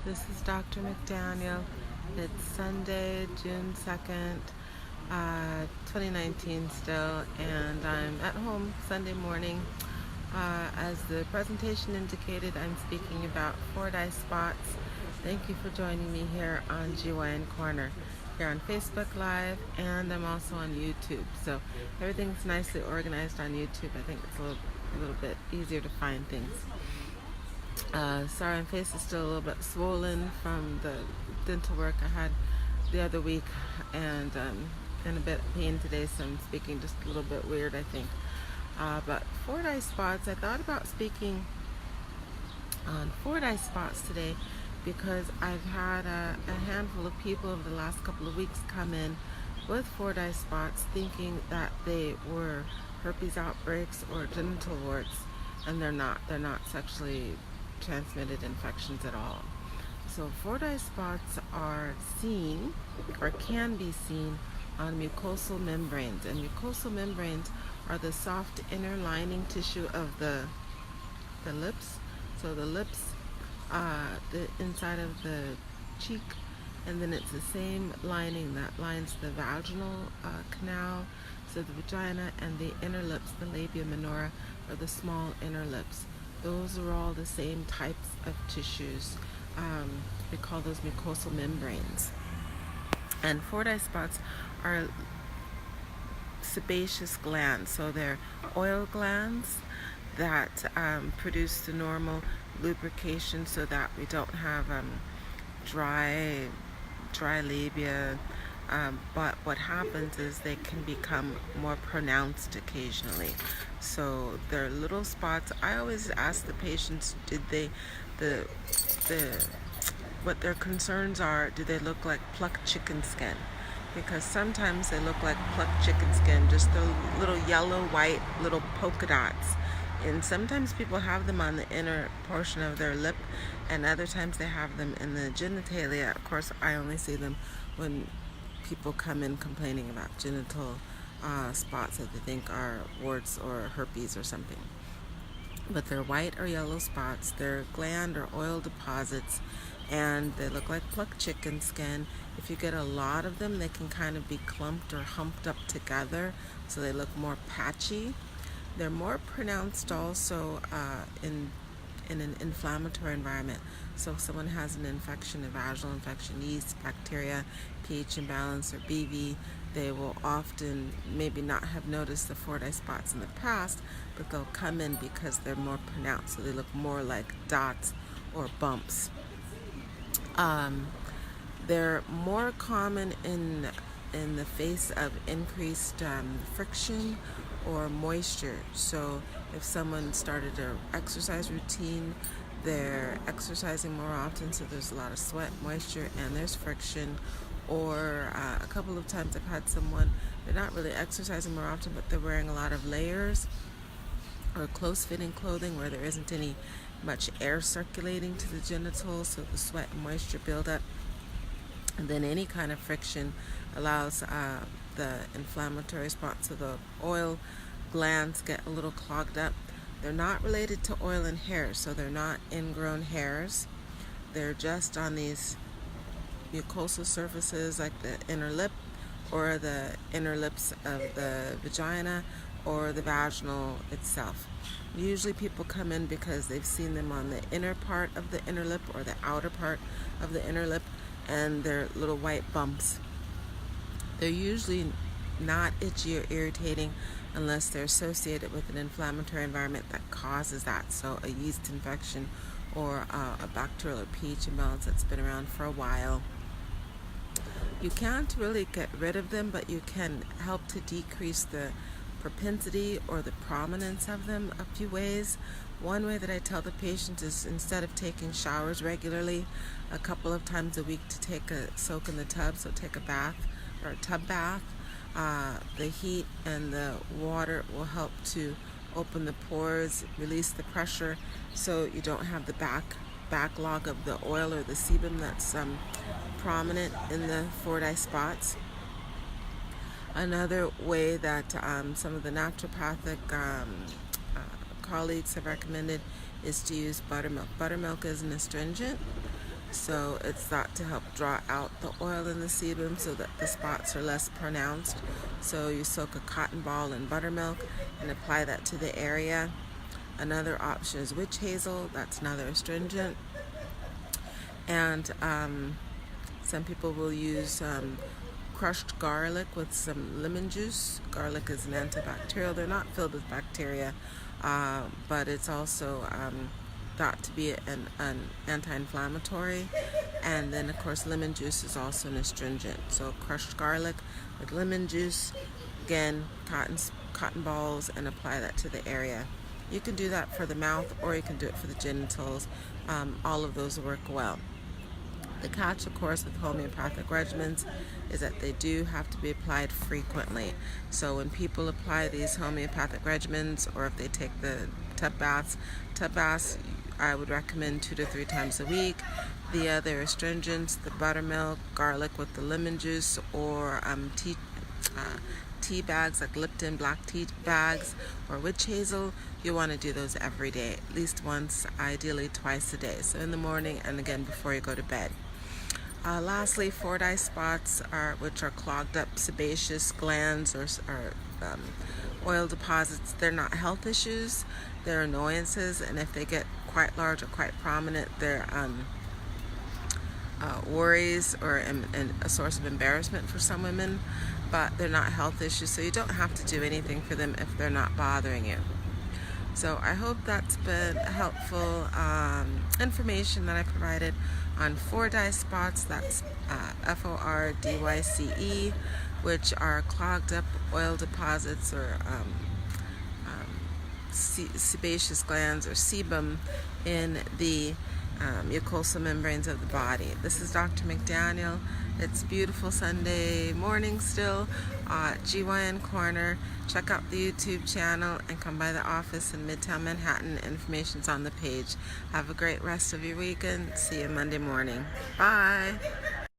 This is Dr. McDaniel. It's Sunday, June 2nd, 2019 still, and I'm at home Sunday morning. As the presentation indicated, I'm speaking about Fordyce Spots. Thank you for joining me here on GYN Corner, here on Facebook Live, and I'm also on YouTube. So everything's nicely organized on YouTube. I think it's a little bit easier to find things. Sorry, my face is still a little bit swollen from the dental work I had the other week, and in a bit of pain today, so I'm speaking just a little bit weird, I think. But Fordyce Spots, I thought about speaking on Fordyce Spots today because I've had a handful of people over the last couple of weeks come in with Fordyce Spots thinking that they were herpes outbreaks or genital warts, and they're not sexually transmitted infections at all. So Fordyce spots are seen or can be seen on mucosal membranes, and mucosal membranes are the soft inner lining tissue of the lips. So the lips, the inside of the cheek, and then it's the same lining that lines the vaginal canal, so the vagina, and the inner lips, the labia minora, or the small inner lips. Those are all the same types of tissues. We call those mucosal membranes. And Fordyce spots are sebaceous glands, so they're oil glands that produce the normal lubrication so that we don't have dry labia. But what happens is they can become more pronounced occasionally. So they're little spots. I always ask the patients, what their concerns are, do they look like plucked chicken skin? Because sometimes they look like plucked chicken skin, just the little yellow, white, little polka dots. And sometimes people have them on the inner portion of their lip, and other times they have them in the genitalia. Of course, I only see them when people come in complaining about genital spots that they think are warts or herpes or something. But they're white or yellow spots. They're gland or oil deposits, and they look like plucked chicken skin. If you get a lot of them, they can kind of be clumped or humped up together, so they look more patchy. They're more pronounced also in an inflammatory environment. So if someone has an infection, a vaginal infection, yeast, bacteria, pH imbalance, or BV, they will often maybe not have noticed the Fordyce spots in the past, but they'll come in because they're more pronounced, so they look more like dots or bumps. They're more common in the face of increased friction or moisture. So if someone started an exercise routine, they're exercising more often, so there's a lot of sweat, moisture, and there's friction. Or a couple of times I've had someone, they're not really exercising more often, but they're wearing a lot of layers or close-fitting clothing where there isn't much air circulating to the genitals, so the sweat and moisture build up. And then any kind of friction allows the inflammatory spots, so the oil glands get a little clogged up. They're not related to oil and hair, so they're not ingrown hairs. They're just on these mucosal surfaces like the inner lip or the inner lips of the vagina or the vaginal itself. Usually people come in because they've seen them on the inner part of the inner lip or the outer part of the inner lip, and they're little white bumps. They're usually not itchy or irritating unless they're associated with an inflammatory environment that causes that, so a yeast infection or a bacterial or pH imbalance that's been around for a while. You can't really get rid of them, but you can help to decrease the propensity or the prominence of them a few ways. One way that I tell the patients is, instead of taking showers regularly, a couple of times a week, to take a soak in the tub, so take a bath or a tub bath. The heat and the water will help to open the pores, release the pressure, so you don't have the backlog of the oil or the sebum that's prominent in the Fordyce spots. Another way that some of the naturopathic colleagues have recommended is to use buttermilk. Buttermilk is an astringent, So it's thought to help draw out the oil in the sebum so that the spots are less pronounced. So you soak a cotton ball in buttermilk and apply that to the area. Another option is witch hazel. That's another astringent. And some people will use crushed garlic with some lemon juice. Garlic is an antibacterial. They're not filled with bacteria, but it's also thought to be an anti-inflammatory. And then, of course, lemon juice is also an astringent. So crushed garlic with lemon juice, again, cotton balls, and apply that to the area. You can do that for the mouth, or you can do it for the genitals. All of those work well. The catch, of course, with homeopathic regimens is that they do have to be applied frequently. So when people apply these homeopathic regimens, or if they take the tub baths, I would recommend 2 to 3 times a week. The other astringents, the buttermilk, garlic with the lemon juice, or tea bags like Lipton black tea bags, or witch hazel, you want to do those every day, at least once, ideally twice a day. So in the morning and again before you go to bed. Lastly, Fordyce spots, which are clogged up sebaceous glands or oil deposits. They're not health issues, they're annoyances, and if they get quite large or quite prominent, they're worries or a source of embarrassment for some women, but they're not health issues, so you don't have to do anything for them if they're not bothering you. So I hope that's been helpful information that I provided on Fordyce spots. That's Fordyce, which are clogged up oil deposits or sebaceous glands or sebum in the mucosal membranes of the body. This is Dr. McDaniel. It's beautiful Sunday morning still at GYN Corner. Check out the YouTube channel and come by the office in Midtown Manhattan. Information's on the page. Have a great rest of your weekend. See you Monday morning. Bye.